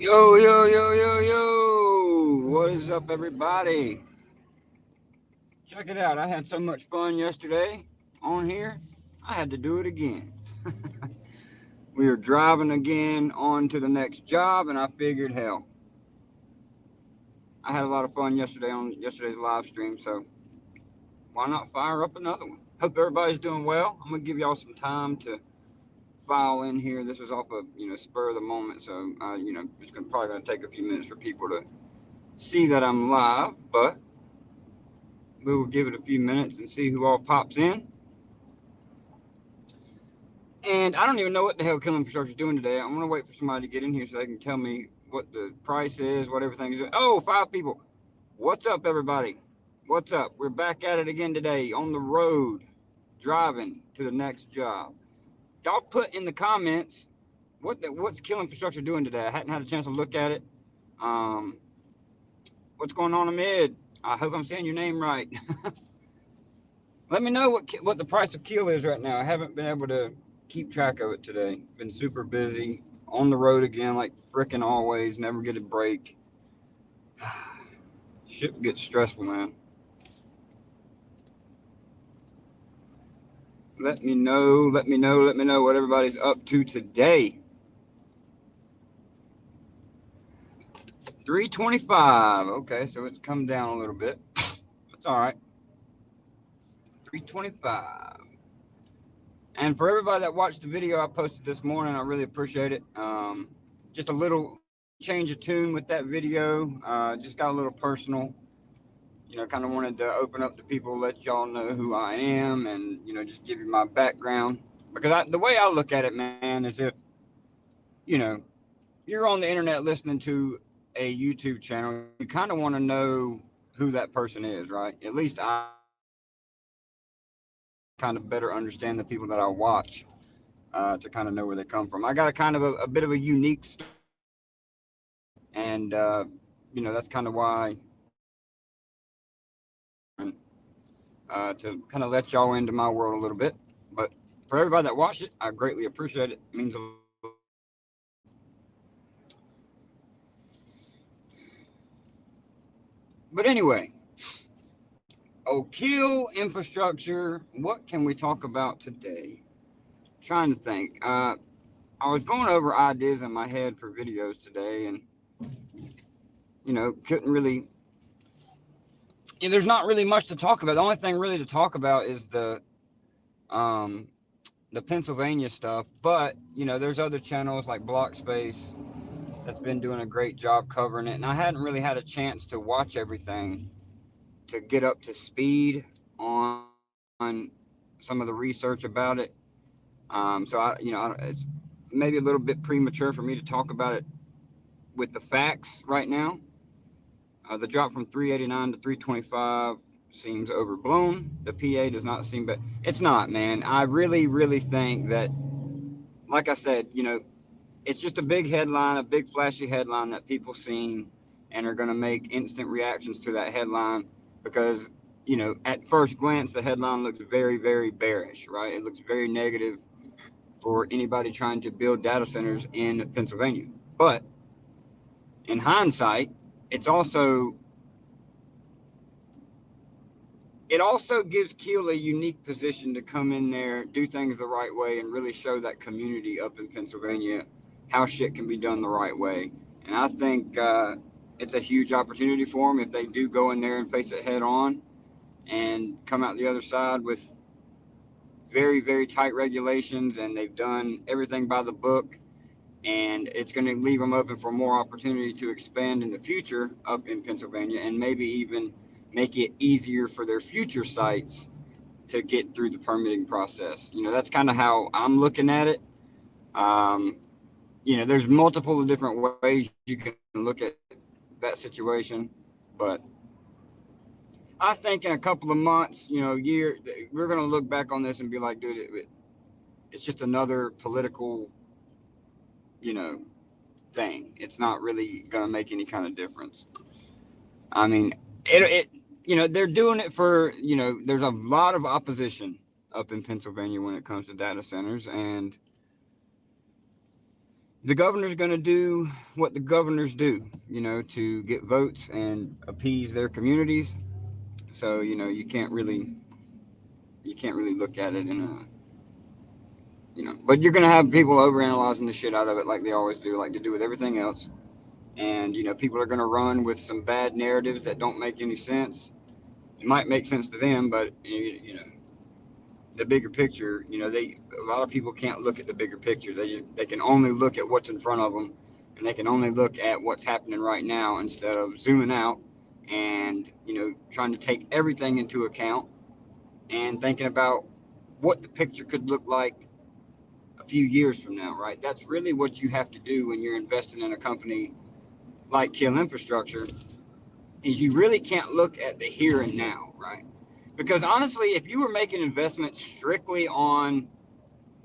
Yo, yo, yo, yo, yo. What is up, everybody? Check it out. I had so much fun yesterday on here. I had to do it again. We were driving again on to the next job, and I figured, hell, I had a lot of fun yesterday on yesterday's live stream, so why not fire up another one? Hope everybody's doing well. I'm going to give y'all some time to file in here. This was off of, spur of the moment, so, it's probably going to take a few minutes for people to see that I'm live, but we will give it a few minutes and see who all pops in. And I don't even know what the hell Keel Infrastructure is doing today. I'm going to wait for somebody to get in here so they can tell me what the price is, what everything is. Oh, 5 people. What's up, everybody? What's up? We're back at it again today on the road, driving to the next job. Y'all put in the comments what's Keel Infrastructure doing today. I hadn't had a chance to look at it. What's going on, Amid? I hope I'm saying your name right. Let me know what the price of Keel is right now. I haven't been able to keep track of it today. Been super busy on the road again, like frickin' always. Never get a break. Shit gets stressful, man. Let me know what everybody's up to today. 325. Okay, so it's come down a little bit. That's all right. 325. And for everybody that watched the video I posted this morning, I really appreciate it. Just a little change of tune with that video. Just got a little personal. Kind of wanted to open up to people, let y'all know who I am, and just give you my background. Because the way I look at it, man, is if you're on the internet listening to a YouTube channel, you kind of want to know who that person is, right? At least I kind of better understand the people that I watch to kind of know where they come from. I got a kind of a bit of a unique story, and that's kind of why to kind of let y'all into my world a little bit. But for everybody that watched it, I greatly appreciate it. It means a lot. But anyway, Keel Infrastructure, what can we talk about today? Trying to think. I was going over ideas in my head for videos today, and couldn't really. There's not really much to talk about. The only thing really to talk about is the Pennsylvania stuff. But there's other channels like Block Space that's been doing a great job covering it, and I hadn't really had a chance to watch everything to get up to speed on some of the research about it. So it's maybe a little bit premature for me to talk about it with the facts right now. The drop from 389 to 325 seems overblown. The PA does not seem, but it's not, man. I really, really think that, like I said, it's just a big headline, a big flashy headline that people seen and are going to make instant reactions to that headline because, at first glance, the headline looks very, very bearish, right? It looks very negative for anybody trying to build data centers in Pennsylvania. But in hindsight, it also gives Keel a unique position to come in there, do things the right way, and really show that community up in Pennsylvania how shit can be done the right way. And I think it's a huge opportunity for them if they do go in there and face it head on and come out the other side with very, very tight regulations, and they've done everything by the book, and it's going to leave them open for more opportunity to expand in the future up in Pennsylvania, and maybe even make it easier for their future sites to get through the permitting process. That's kind of how I'm looking at it. There's multiple different ways you can look at that situation, but I think in a couple of months, year, we're going to look back on this and be like, dude, it's just another political, thing. It's not really going to make any kind of difference. I mean, they're doing it for, there's a lot of opposition up in Pennsylvania when it comes to data centers, and the governor's going to do what the governors do, to get votes and appease their communities. So, you can't really look at it in but you're going to have people overanalyzing the shit out of it like they always do, like they do with everything else. And, people are going to run with some bad narratives that don't make any sense. It might make sense to them, but, the bigger picture, a lot of people can't look at the bigger picture. They can only look at what's in front of them, and they can only look at what's happening right now instead of zooming out and, trying to take everything into account and thinking about what the picture could look like a few years from now, right? That's really what you have to do when you're investing in a company like Keel Infrastructure, is you really can't look at the here and now, right? Because honestly, if you were making investments strictly on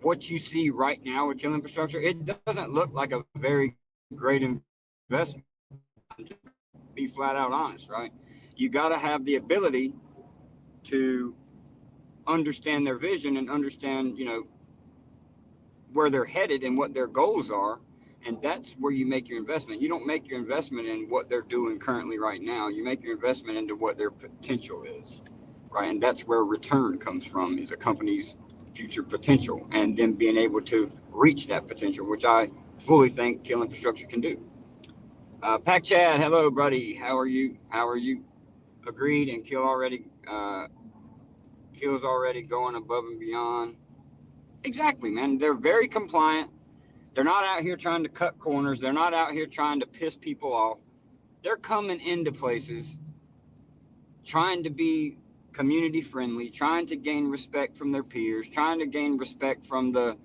what you see right now with Keel Infrastructure, it doesn't look like a very great investment. Be flat out honest, right? You got to have the ability to understand their vision and understand, where they're headed and what their goals are. And that's where you make your investment. You don't make your investment in what they're doing currently right now. You make your investment into what their potential is, right? And that's where return comes from, is a company's future potential and then being able to reach that potential, which I fully think Keel Infrastructure can do. Pack Chad, hello, buddy. How are you? Agreed. And Keel's already going above and beyond. Exactly, man. They're very compliant. They're not out here trying to cut corners. They're not out here trying to piss people off. They're coming into places trying to be community friendly, trying to gain respect from their peers, trying to gain respect from the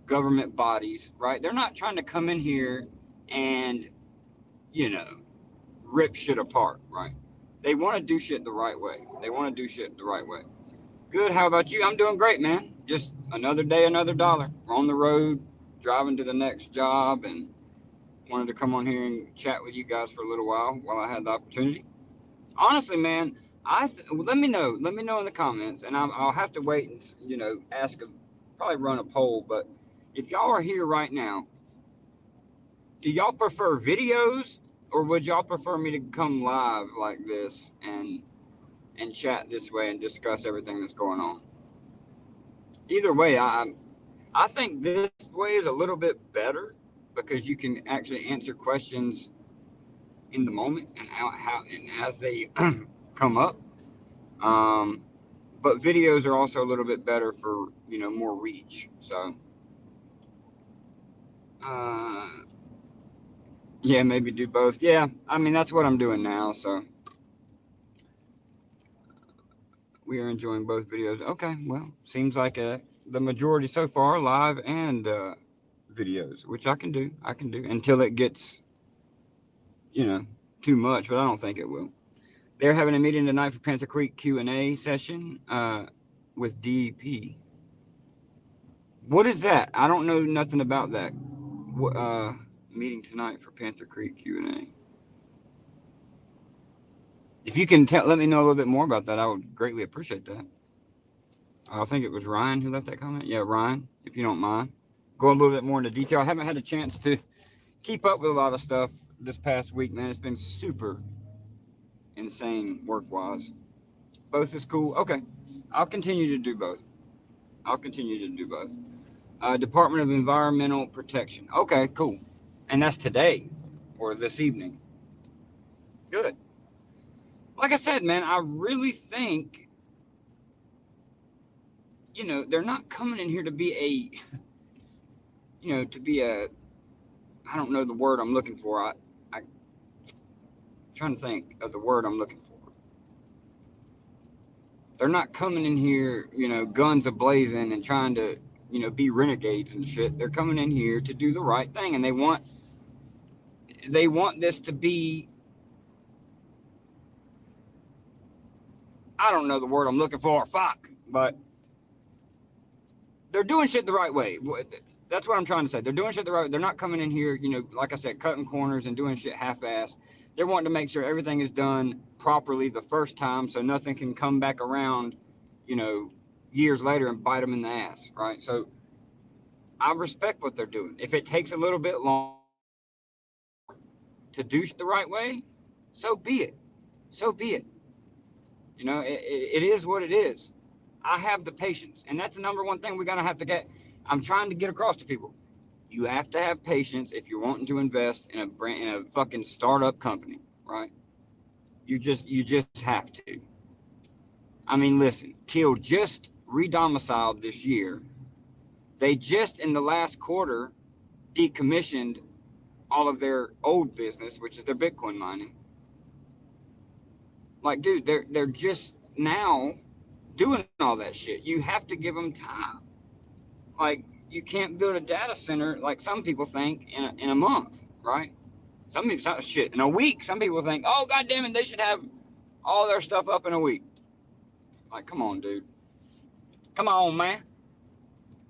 government bodies, right? They're not trying to come in here and, rip shit apart, right? They want to do shit the right way. Good. How about you? I'm doing great, man. Just another day, another dollar. We're on the road, driving to the next job, and wanted to come on here and chat with you guys for a little while I had the opportunity. Honestly, man, let me know. Let me know in the comments, and I'll have to wait and probably run a poll. But if y'all are here right now, do y'all prefer videos, or would y'all prefer me to come live like this and chat this way and discuss everything that's going on? Either way, I think this way is a little bit better because you can actually answer questions in the moment and as they come up. But videos are also a little bit better for more reach. So yeah, maybe do both. Yeah, I mean that's what I'm doing now. So we are enjoying both videos. Okay, well, seems like the majority so far live and videos, which I can do until it gets too much, but I don't think it will. They're having a meeting tonight for Panther Creek Q&A session with DEP. What is that? I don't know nothing about that. Meeting tonight for Panther Creek Q&A. If you can let me know a little bit more about that, I would greatly appreciate that. I think it was Ryan who left that comment. Yeah, Ryan, if you don't mind. Go a little bit more into detail. I haven't had a chance to keep up with a lot of stuff this past week, man. It's been super insane work-wise. Both is cool. Okay. I'll continue to do both. Department of Environmental Protection. Okay, cool. And that's today or this evening. Good. Like I said, man, I really think, they're not coming in here to be I don't know the word I'm looking for. I'm trying to think of the word I'm looking for. They're not coming in here, guns a-blazing and trying to, be renegades and shit. They're coming in here to do the right thing, and they want this to be, I don't know the word I'm looking for, but they're doing shit the right way. That's what I'm trying to say. They're doing shit the right way. They're not coming in here, like I said, cutting corners and doing shit half-assed. They're wanting to make sure everything is done properly the first time so nothing can come back around, years later and bite them in the ass, right? So I respect what they're doing. If it takes a little bit longer to do the right way, so be it. So be it. It is what it is. I have the patience, and that's the number one thing we're gonna have to get. I'm trying to get across to people. You have to have patience if you're wanting to invest in a fucking startup company, right? You just have to. I mean, listen, Keel just redomiciled this year. They just in the last quarter decommissioned all of their old business, which is their Bitcoin mining. Like, dude, they're just now doing all that shit. You have to give them time. Like, you can't build a data center like some people think in a month, right? Some people shit in a week. Some people think, oh god damn it, they should have all their stuff up in a week. Like, come on, dude. Come on, man.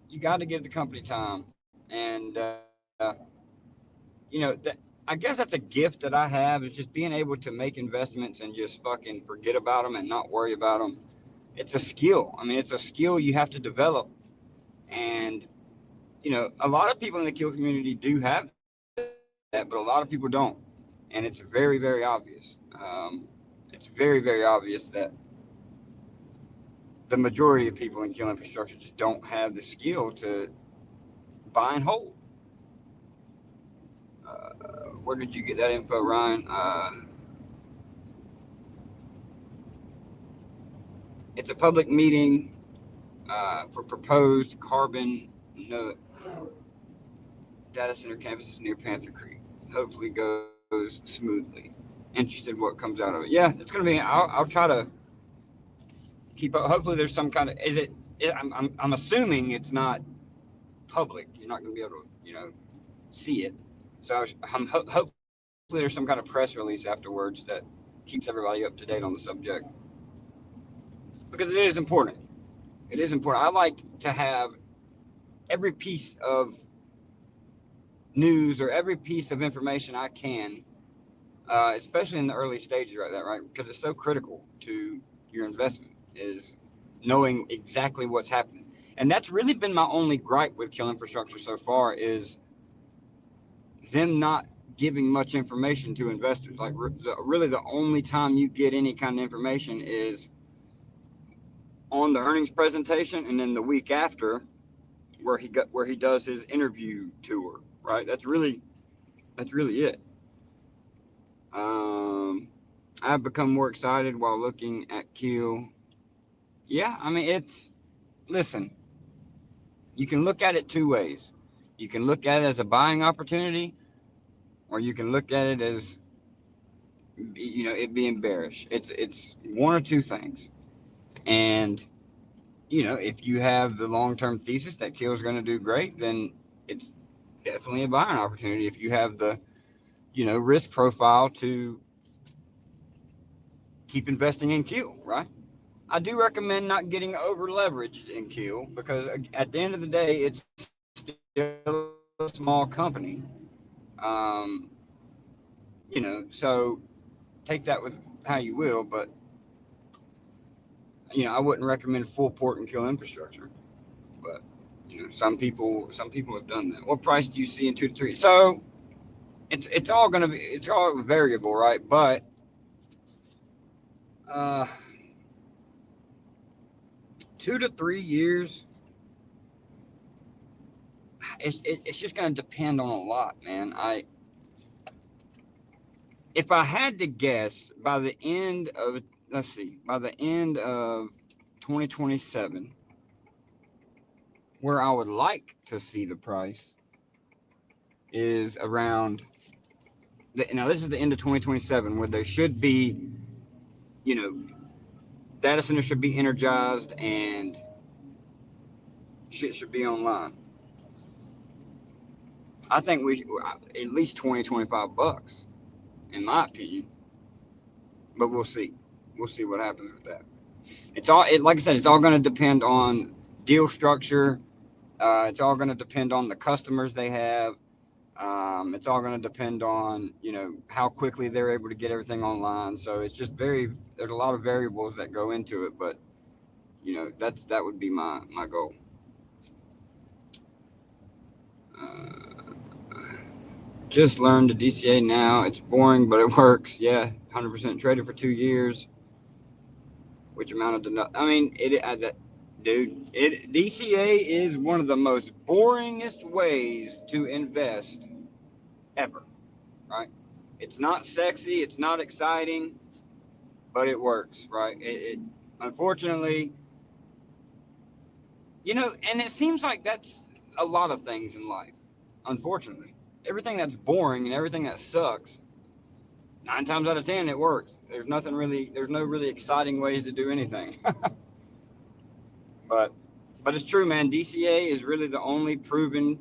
You got to give the company time, and I guess that's a gift that I have is just being able to make investments and just fucking forget about them and not worry about them. It's a skill. I mean, it's a skill you have to develop, and a lot of people in the Keel community do have that, but a lot of people don't, and it's very, very obvious. It's very, very obvious that the majority of people in Keel Infrastructure just don't have the skill to buy and hold. Where did you get that info, Ryan? It's a public meeting for proposed carbon data center campuses near Panther Creek. Hopefully goes smoothly. Interested what comes out of it. Yeah, it's gonna be. I'll try to keep up. Hopefully there's some kind of. Is it? I'm assuming it's not public. You're not gonna be able to see it. So I'm hopefully there's some kind of press release afterwards that keeps everybody up to date on the subject, because it is important. It is important. I like to have every piece of news or every piece of information I can, especially in the early stages, right? Because it's so critical to your investment is knowing exactly what's happening. And that's really been my only gripe with Keel Infrastructure so far is them not giving much information to investors. Like really the only time you get any kind of information is on the earnings presentation and then the week after where he does his interview tour, right? That's really it. I've become more excited while looking at Keel. Yeah, I mean listen, you can look at it two ways. You can look at it as a buying opportunity, or you can look at it as it being bearish. It's one or two things. And if you have the long-term thesis that Keel is going to do great, then it's definitely a buying opportunity. If you have the risk profile to keep investing in Keel, right? I do recommend not getting over leveraged in Keel because at the end of the day, it's still a small company. So take that with how you will, but I wouldn't recommend full port and Keel Infrastructure. But some people have done that. What price do you see in 2 to 3? So it's all variable, right? But 2 to 3 years, it's just going to depend on a lot, man. If I had to guess, by the end of 2027, where I would like to see the price is around. Now this is the end of 2027, where there should be, data centers should be energized and shit should be online. I think we at least 20-25 bucks, in my opinion. But we'll see. We'll see what happens with that. Like I said, it's all going to depend on deal structure. It's all going to depend on the customers they have. It's all going to depend on how quickly they're able to get everything online. So it's just there's a lot of variables that go into it. But that would be my goal. Just learned the DCA now. It's boring, but it works. Yeah, 100% traded for 2 years, which amounted to nothing. I mean, DCA is one of the most boringest ways to invest ever, right? It's not sexy, it's not exciting, but it works, right? It unfortunately, and it seems like that's a lot of things in life. Unfortunately, everything that's boring and everything that sucks, 9 times out of 10, it works. There's no really exciting ways to do anything. but but it's true, man. DCA is really the only proven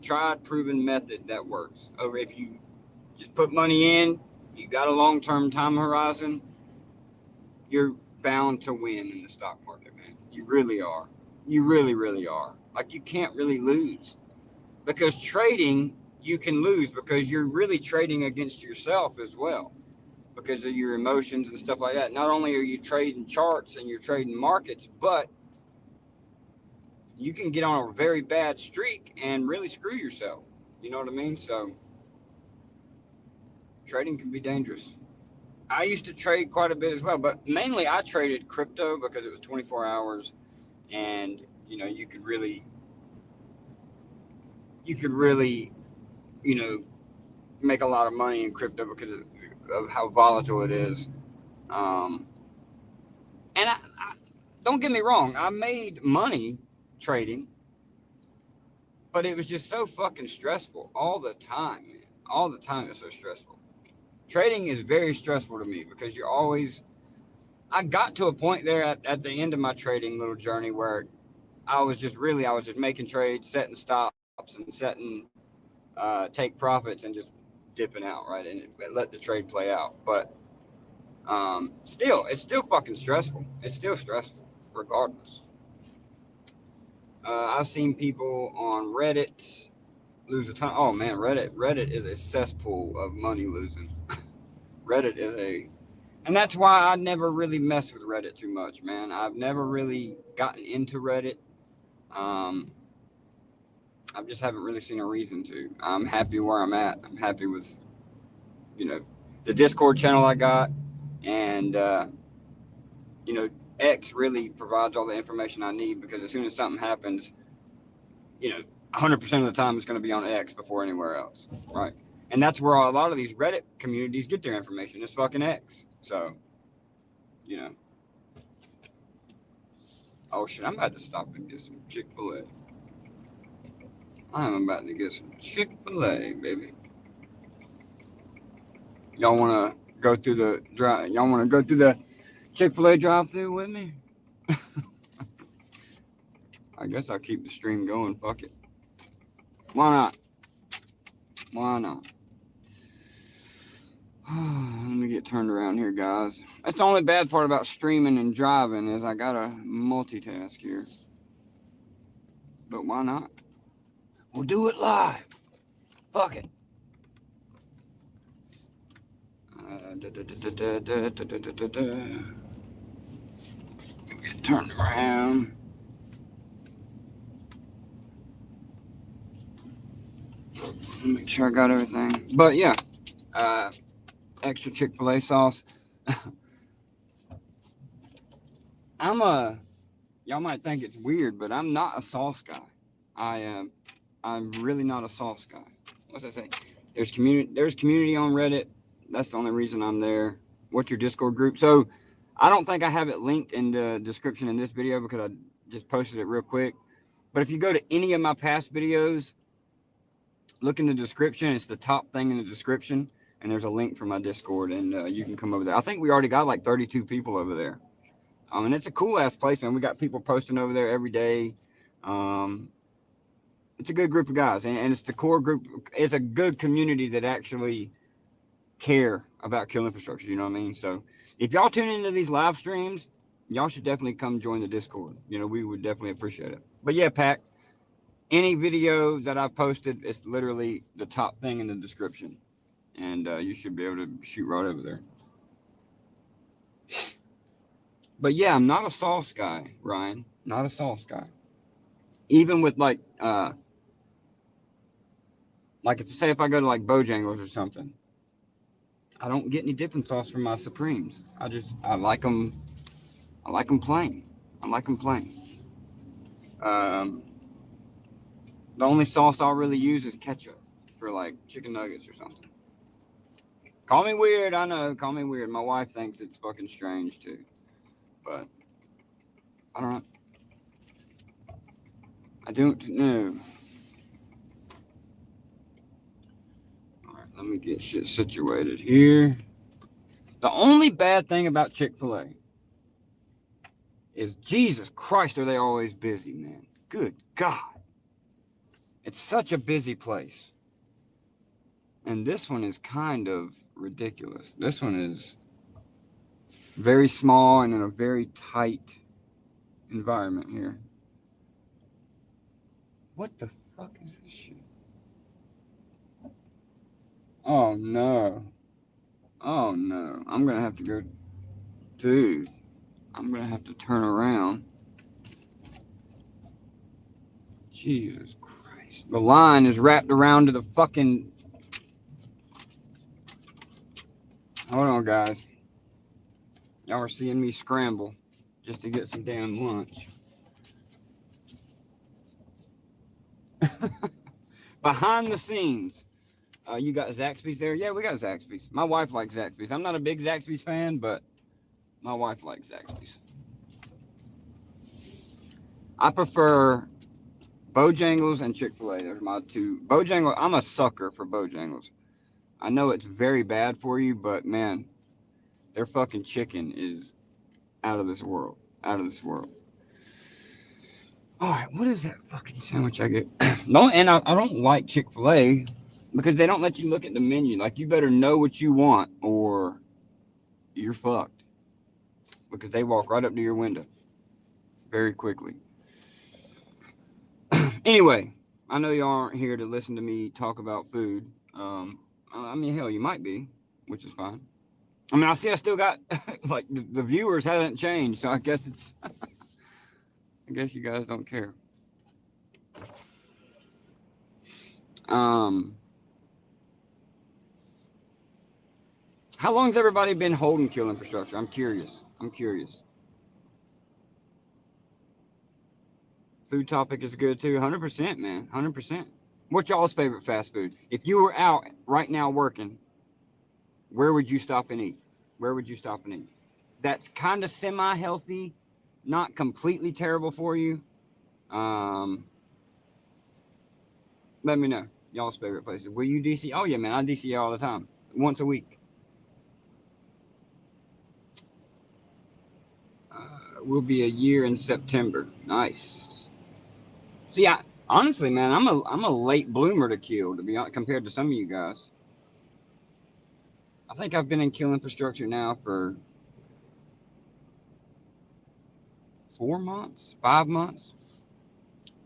method that works. Or if you just put money in, you got a long-term time horizon, you're bound to win in the stock market, man. You really are. You really, really are. Like, you can't really lose, because trading, you can lose because you're really trading against yourself as well, because of your emotions and stuff like that. Not only are you trading charts and you're trading markets, but you can get on a very bad streak and really screw yourself. You know what I mean? So trading can be dangerous. I used to trade quite a bit as well, but mainly I traded crypto because it was 24 hours, and you could really, you know, make a lot of money in crypto because of how volatile it is. Um, and I don't get me wrong, I made money trading, but it was just so fucking stressful all the time, man. All the time it's so stressful. Trading is very stressful to me because you're always. I got to a point there at the end of my trading little journey where I was just making trades, setting stops, and setting take profits and just dipping out, right, and let the trade play out. But it's still fucking stressful. It's still stressful, regardless. I've seen people on Reddit lose a ton. Oh man, Reddit is a cesspool of money losing. Reddit is a, and that's why I never really mess with Reddit too much, man. I've never really gotten into Reddit. Um, I just haven't really seen a reason to. I'm happy where I'm at. I'm happy with, you know, the Discord channel I got, and you know, X really provides all the information I need, because as soon as something happens, 100% of the time it's going to be on X before anywhere else, right? And that's where a lot of these Reddit communities get their information. It's fucking X. So, you know. Oh shit, I'm about to stop and get some Chick-fil-A. I'm about to get some Chick-fil-A, baby. Y'all want to go through the drive? Y'all want to go through the Chick-fil-A drive-thru with me? I guess I'll keep the stream going. Fuck it. Why not? Why not? Let me get turned around here, guys. That's the only bad part about streaming and driving, is I gotta multitask here. But why not? We'll do it live. Fuck it. Get turned around. Make sure I got everything. But yeah, extra Chick-fil-A sauce. Y'all might think it's weird, but I'm not a sauce guy. I'm really not a sauce guy. What's that say? There's community on Reddit. That's the only reason I'm there. What's your Discord group? So I don't think I have it linked in the description in this video because I just posted it real quick. But if you go to any of my past videos, look in the description. It's the top thing in the description, and there's a link for my Discord, and you can come over there. I think we already got like 32 people over there. And it's a cool ass place, man. We got people posting over there every day. It's a good group of guys, and it's the core group. It's a good community that actually care about Keel Infrastructure. You know what I mean? So if y'all tune into these live streams, y'all should definitely come join the Discord. We would definitely appreciate it. But yeah, Pac, any video that I posted, it's literally the top thing in the description, and you should be able to shoot right over there. But yeah, I'm not a sauce guy, Ryan. Not a sauce guy. Even with like Like if I go to like Bojangles or something, I don't get any dipping sauce from my Supremes. I like them. I like them plain. I like them plain. Um, the only sauce I'll really use is ketchup for like chicken nuggets or something. Call me weird, I know. Call me weird. My wife thinks it's fucking strange too, but I don't know. I don't know. All right, let me get shit situated here. The only bad thing about Chick-fil-A is Jesus Christ, are they always busy, man? Good God. It's such a busy place. And this one is kind of ridiculous. This one is very small and in a very tight environment here. What the fuck is this shit? Oh no. Oh no. I'm gonna have to go. Dude, I'm gonna have to turn around. Jesus Christ. The line is wrapped around to the fucking. Hold on, guys. Y'all are seeing me scramble just to get some damn lunch. Behind the scenes. You got Zaxby's there? Yeah, we got Zaxby's. My wife likes Zaxby's. I'm not a big Zaxby's fan, but my wife likes Zaxby's. I prefer Bojangles and Chick-fil-A. They're my two. Bojangles, I'm a sucker for Bojangles. I know it's very bad for you, but man, their fucking chicken is out of this world. Out of this world. All right, what is that fucking sandwich I get? No, and I don't like Chick-fil-A because they don't let you look at the menu. Like, you better know what you want or you're fucked. Because they walk right up to your window very quickly. Anyway, I know y'all aren't here to listen to me talk about food. I mean, hell, you might be, which is fine. I mean, I still got, like, the viewers hasn't changed, so I guess it's, I guess you guys don't care. How long's everybody been holding Keel Infrastructure? I'm curious. Food topic is good too. 100%, man. 100%. What's y'all's favorite fast food? If you were out right now working, where would you stop and eat? Where would you stop and eat? That's kind of semi-healthy, not completely terrible for you. Let me know y'all's favorite places. Will you DC? Oh yeah, man, I DC all the time, once a week. Will be a year in September. Nice. See, honestly, man, I'm a late bloomer to Keel, to be honest, compared to some of you guys. I think I've been in Keel Infrastructure now for 4 months, 5 months.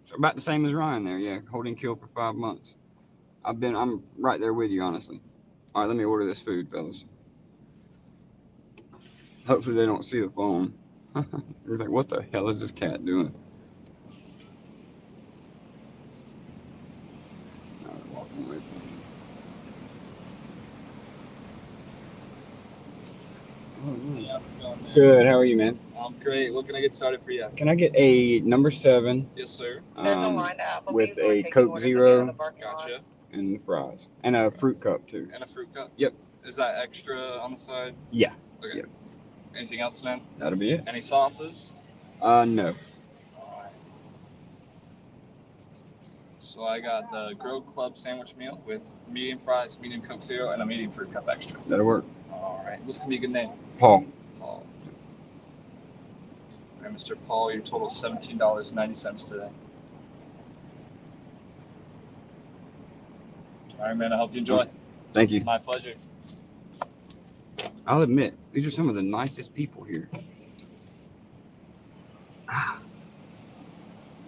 So about the same as Ryan there, yeah, holding Keel for 5 months. I'm right there with you, honestly. All right, let me order this food, fellas. Hopefully they don't see the phone. You're like, what the hell is this cat doing? Good. How are you, man? I'm great. What can I get started for you? Can I get a number 7? Yes, sir. With a Coke Zero. Gotcha. And fries. And a fruit cup, too. And a fruit cup? Yep. Is that extra on the side? Yeah. Okay. Yep. Anything else, man? That'll be it. Any sauces? No. Alright. So I got the Grill Club sandwich meal with medium fries, medium Coke Zero, and a medium fruit cup extra. That'll work. Alright. What's going to be a good name? Paul. Paul. Alright, Mr. Paul, your total is $17.90 today. Alright, man. I hope you enjoy. Thank you. My pleasure. I'll admit, these are some of the nicest people here.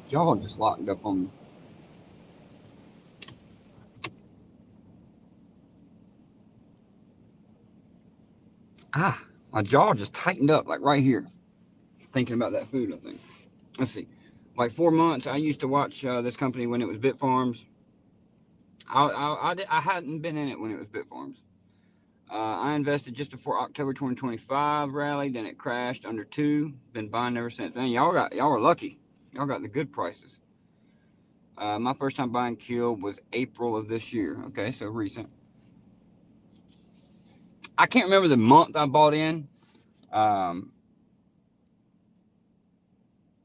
Y'all just locked up on me. My jaw just tightened up, like right here. Thinking about that food, I think. Let's see. Like 4 months, I used to watch this company when it was Bit Farms. I hadn't been in it when it was Bitfarms. I invested just before October 2025 rally. Then it crashed under 2. Been buying ever since. Man, y'all are lucky. Y'all got the good prices. My first time buying Keel was April of this year. Okay, so recent. I can't remember the month I bought in. Um,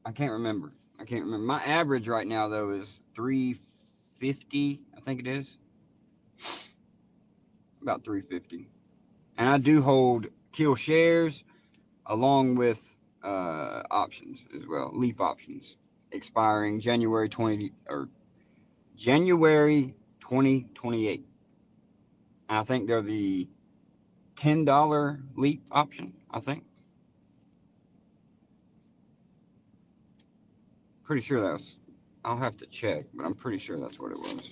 I can't remember. I can't remember. My average right now though is 350. I think it is about 350. And I do hold Keel shares along with options as well, leap options, expiring January 2028. And I think they're the $10 leap option. I think. Pretty sure that was. I'll have to check, but I'm pretty sure that's what it was.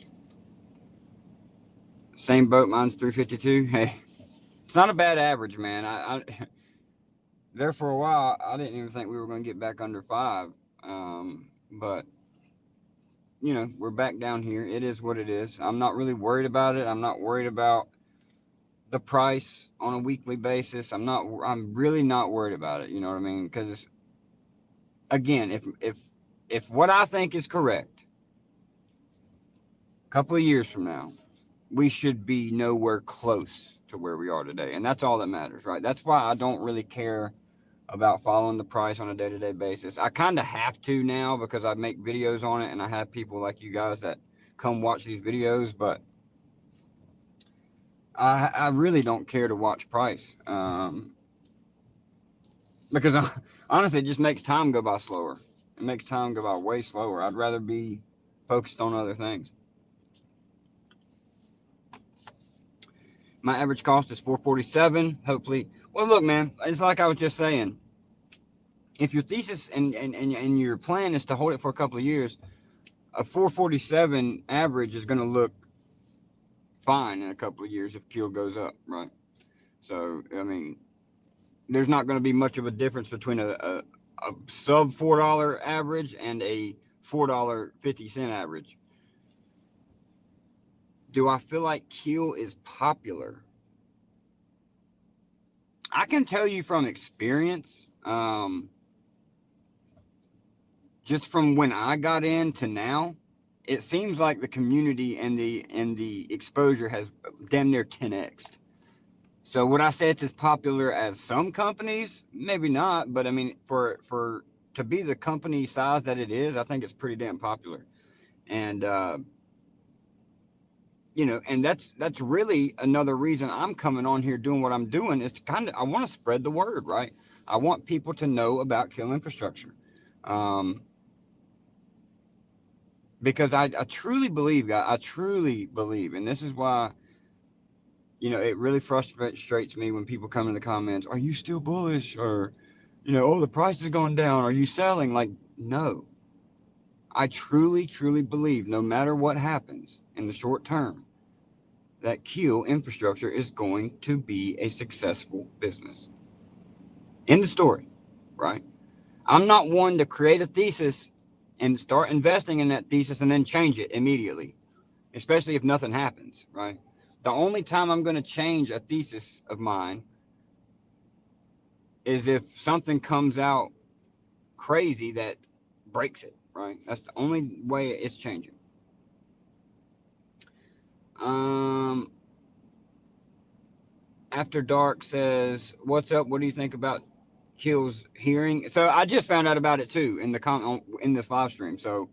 Same boat. Mine's 352. Hey, it's not a bad average, man. I there for a while. I didn't even think we were going to get back under 5. But we're back down here. It is what it is. I'm not really worried about it. I'm not worried about the price on a weekly basis. I'm really not worried about it. You know what I mean? Because again, if what I think is correct, a couple of years from now, we should be nowhere close to where we are today, and that's all that matters, right? That's why I don't really care about following the price on a day-to-day basis. I kind of have to now because I make videos on it, and I have people like you guys that come watch these videos, but I really don't care to watch price because honestly, it just makes time go by slower. It makes time go by way slower. I'd rather be focused on other things. My average cost is $447. Hopefully, well, look, man, it's like I was just saying. If your thesis and your plan is to hold it for a couple of years, a 447 average is going to look fine in a couple of years if Keel goes up, right? So, I mean, there's not going to be much of a difference between a sub $4 average and a $4.50 average. Do I feel like Keel is popular? I can tell you from experience, just from when I got in to now, it seems like the community and the exposure has damn near 10x. So would I say it's as popular as some companies? Maybe not, but I mean, for to be the company size that it is, I think it's pretty damn popular. And and that's really another reason I'm coming on here doing what I'm doing is to I want to spread the word, right? I want people to know about Keel Infrastructure. Because I truly believe, guys, I truly believe, and this is why, it really frustrates me when people come in the comments, are you still bullish? Or, oh, the price is going down. Are you selling? Like, no. I truly, truly believe no matter what happens in the short term, that Keel Infrastructure is going to be a successful business. End of story, right? I'm not one to create a thesis and start investing in that thesis and then change it immediately, especially if nothing happens, right? The only time I'm going to change a thesis of mine is if something comes out crazy that breaks it, right? That's the only way it's changing. After Dark says, "What's up? What do you think about Keel's hearing?" So I just found out about it too in this live stream. So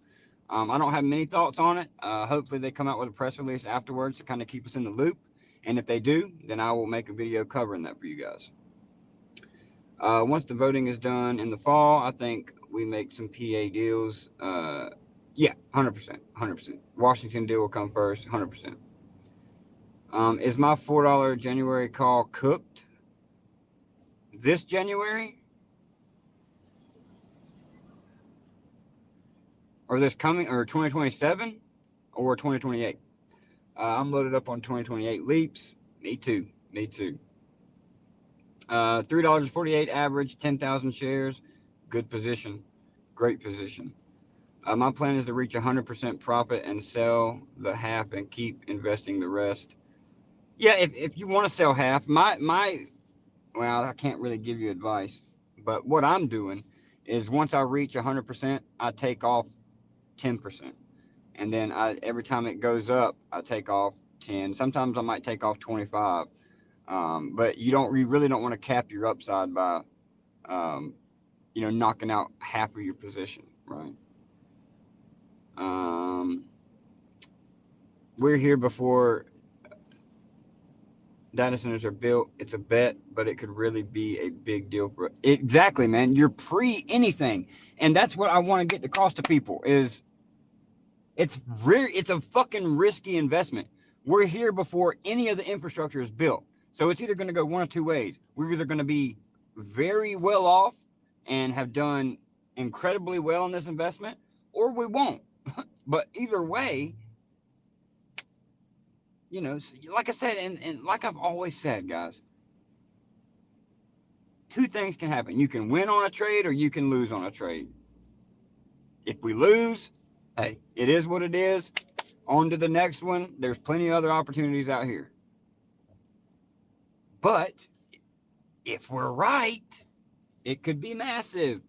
I don't have many thoughts on it. Hopefully they come out with a press release afterwards to kind of keep us in the loop. And if they do, then I will make a video covering that for you guys. Once the voting is done in the fall, I think we make some PA deals. Yeah, 100%, 100%. Washington deal will come first, 100%. Is my $4 January call cooked this January? Or this coming, or 2027? Or 2028? I'm loaded up on 2028 leaps. Me too. Me too. $3.48 average, 10,000 shares. Good position. Great position. My plan is to reach 100% profit and sell the half and keep investing the rest. Yeah, if you want to sell half, well, I can't really give you advice, but what I'm doing is once I reach 100%, I take off 10%. And then every time it goes up, I take off 10. Sometimes I might take off 25. But you really don't want to cap your upside by, um, knocking out half of your position, right? Um, we're here before data centers are built. It's a bet, but it could really be a big deal for exactly, man. You're pre anything, and that's what I want to get across to people is it's a fucking risky investment. We're here before any of the infrastructure is built, so it's either going to go one of two ways. We're either going to be very well off and have done incredibly well in this investment, or we won't. But either way, like I said, and like I've always said, guys, two things can happen. You can win on a trade or you can lose on a trade. If we lose, hey, it is what it is. On to the next one. There's plenty of other opportunities out here. But if we're right, it could be massive.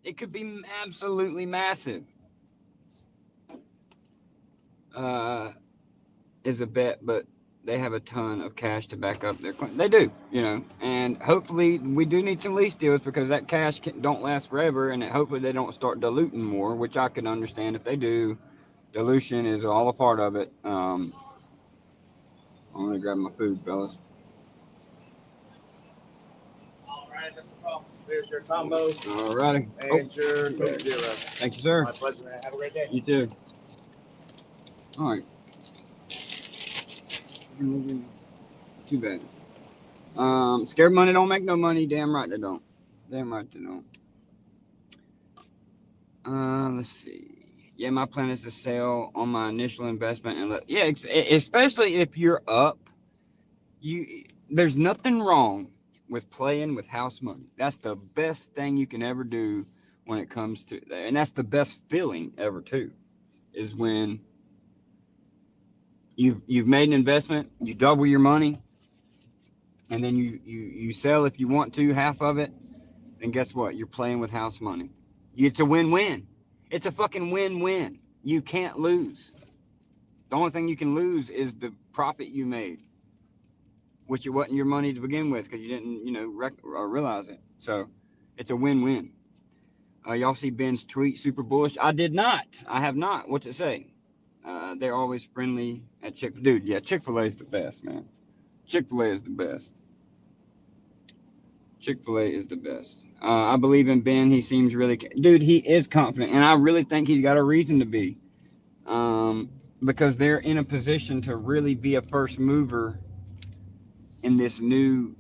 It could be absolutely massive. Is a bet, but they have a ton of cash to back up their claim. They do, and hopefully we do need some lease deals because that cash don't last forever, and hopefully they don't start diluting more, which I can understand if they do. Dilution is all a part of it. I'm gonna grab my food, fellas. All right, that's the problem. There's your combo. All righty. And your Coke Zero. Thank you, sir. My pleasure, man. Have a great day. You too. All right. Too bad. Scared money don't make no money. Damn right they don't. Damn right they don't. Let's see. Yeah, my plan is to sell on my initial investment and especially if you're up. There's nothing wrong with playing with house money. That's the best thing you can ever do when it comes to that, and that's the best feeling ever too, is when you've made an investment, you double your money, and then you sell if you want to half of it, then guess what? You're playing with house money. It's a win-win. It's a fucking win-win. You can't lose. The only thing you can lose is the profit you made, which it wasn't your money to begin with because you didn't, realize it. So it's a win-win. Y'all see Ben's tweet, super bullish? I did not. I have not. What's it say? They're always friendly at Chick-fil-A. Dude, yeah, Chick-fil-A is the best, man. Chick-fil-A is the best. Chick-fil-A is the best. I believe in Ben. He seems really... Dude, he is confident, and I really think he's got a reason to be. Because they're in a position to really be a first mover in this new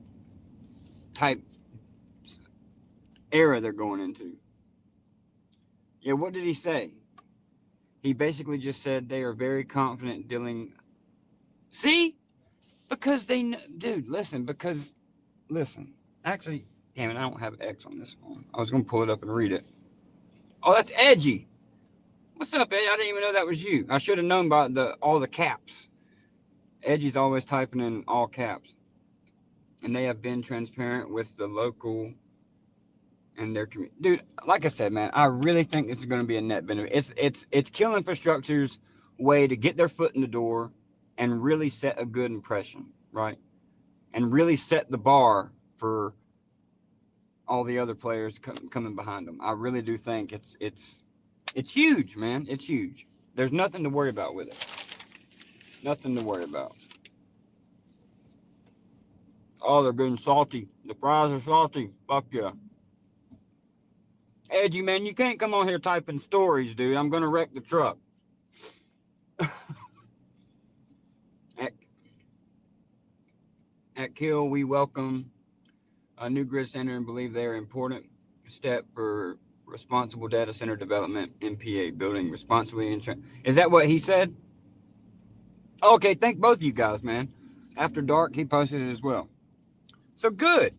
type era they're going into. Yeah, what did he say? He basically just said they are very confident dealing. See? Because dude, listen. Actually, damn it, I don't have X on this phone. I was going to pull it up and read it. Oh, that's Edgy. What's up, Edgy? I didn't even know that was you. I should have known by all the caps. Edgy's always typing in all caps. And they have been transparent with the local and their community. Dude, like I said, man, I really think this is going to be a net benefit. It's Keel Infrastructure's way to get their foot in the door and really set a good impression, right? And really set the bar for all the other players coming behind them. I really do think it's huge, man. It's huge. There's nothing to worry about with it. Nothing to worry about. Oh, they're getting salty. The fries are salty. Fuck yeah. Edgy, man, you can't come on here typing stories, dude. I'm going to wreck the truck. At Keel, we welcome a new grid center and believe they are an important step for responsible data center development, MPA, building responsibly. Is that what he said? Okay, thank both of you guys, man. After dark, he posted it as well. So good.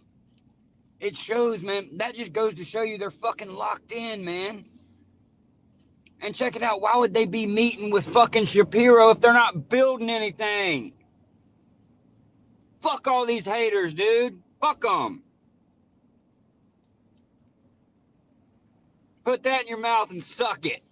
It shows, man. That just goes to show you they're fucking locked in, man. And check it out. Why would they be meeting with fucking Shapiro if they're not building anything? Fuck all these haters, dude. Fuck them. Put that in your mouth and suck it.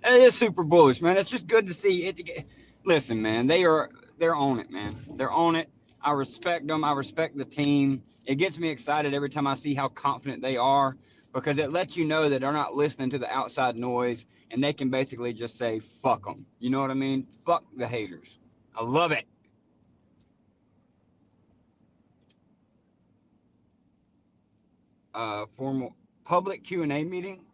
It is super bullish, man. It's just good to see it. Listen, man, they're on it, man. They're on it. I respect them. I respect the team. It gets me excited every time I see how confident they are, because it lets you know that they're not listening to the outside noise, and they can basically just say, fuck them. You know what I mean? Fuck the haters. I love it. Formal public Q&A meeting.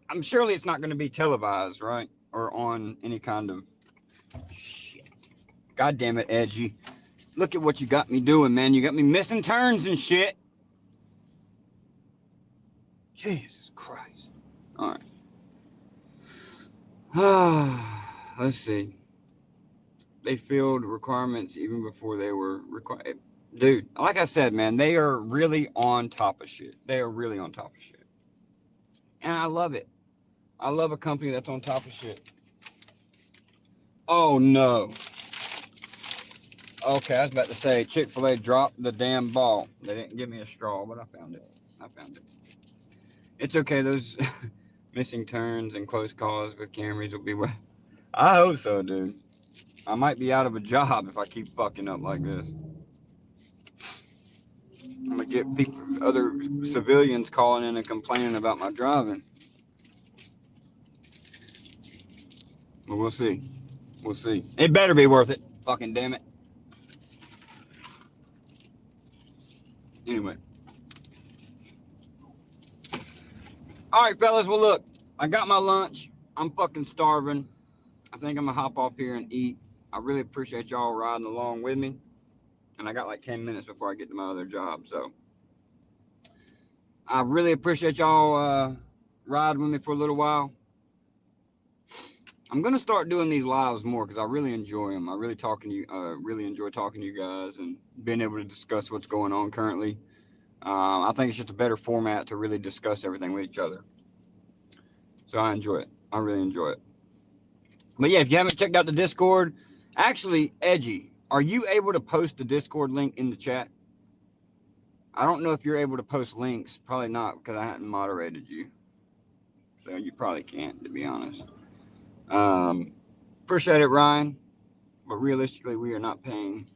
I'm surely it's not going to be televised, right? Or on any kind of shit. God damn it, Edgy. Look at what you got me doing, man. You got me missing turns and shit. Jesus Christ. All right. Let's see. They filled requirements even before they were required. Dude, like I said, man, they are really on top of shit. They are really on top of shit. And I love it. I love a company that's on top of shit. Oh, no. Okay, I was about to say Chick-fil-A dropped the damn ball. They didn't give me a straw, but I found it. It's okay. Those missing turns and close calls with Camrys will be well. I hope so, dude. I might be out of a job if I keep fucking up like this. I'm gonna get other civilians calling in and complaining about my driving. But we'll see. We'll see. It better be worth it. Fucking damn it. Anyway. All right, fellas. Well, look. I got my lunch. I'm fucking starving. I think I'm gonna hop off here and eat. I really appreciate y'all riding along with me. And I got like 10 minutes before I get to my other job. So I really appreciate y'all riding with me for a little while. I'm gonna start doing these lives more because I really enjoy them. I really really enjoy talking to you guys and being able to discuss what's going on currently. I think it's just a better format to really discuss everything with each other. So I enjoy it. I really enjoy it. But yeah, if you haven't checked out the Discord, actually, Edgy, are you able to post the Discord link in the chat? I don't know if you're able to post links. Probably not, because I hadn't moderated you. So you probably can't, to be honest. Appreciate it, Ryan. But realistically, we are not paying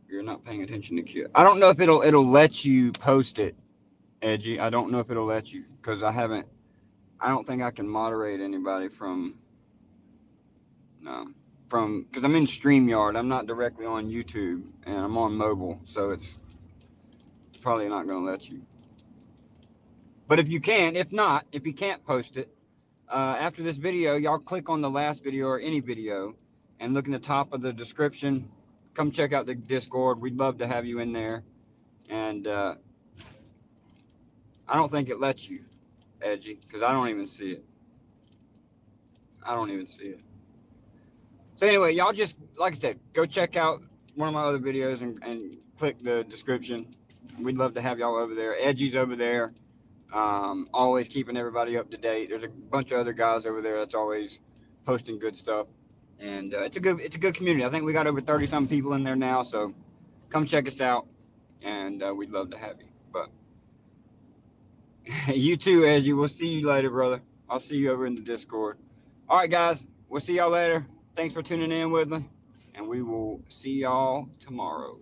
attention to Q. I don't know if it'll let you post it, Edgy. I don't know if it'll let you, because I don't think I can moderate anybody because I'm in StreamYard. I'm not directly on YouTube, and I'm on mobile, so it's probably not going to let you. But if you can't post it, after this video, y'all click on the last video or any video and look in the top of the description. Come check out the Discord. We'd love to have you in there. And I don't think it lets you, Edgy, because I don't even see it. So anyway, y'all just, like I said, go check out one of my other videos and click the description. We'd love to have y'all over there. Edgy's over there. Always keeping everybody up to date. There's a bunch of other guys over there that's always posting good stuff, and it's a good community. I think we got over 30-some people in there now, so come check us out, and we'd love to have you. But you too, Edgy. We'll see you later, brother. I'll see you over in the Discord. All right, guys. We'll see y'all later. Thanks for tuning in with me, and we will see y'all tomorrow.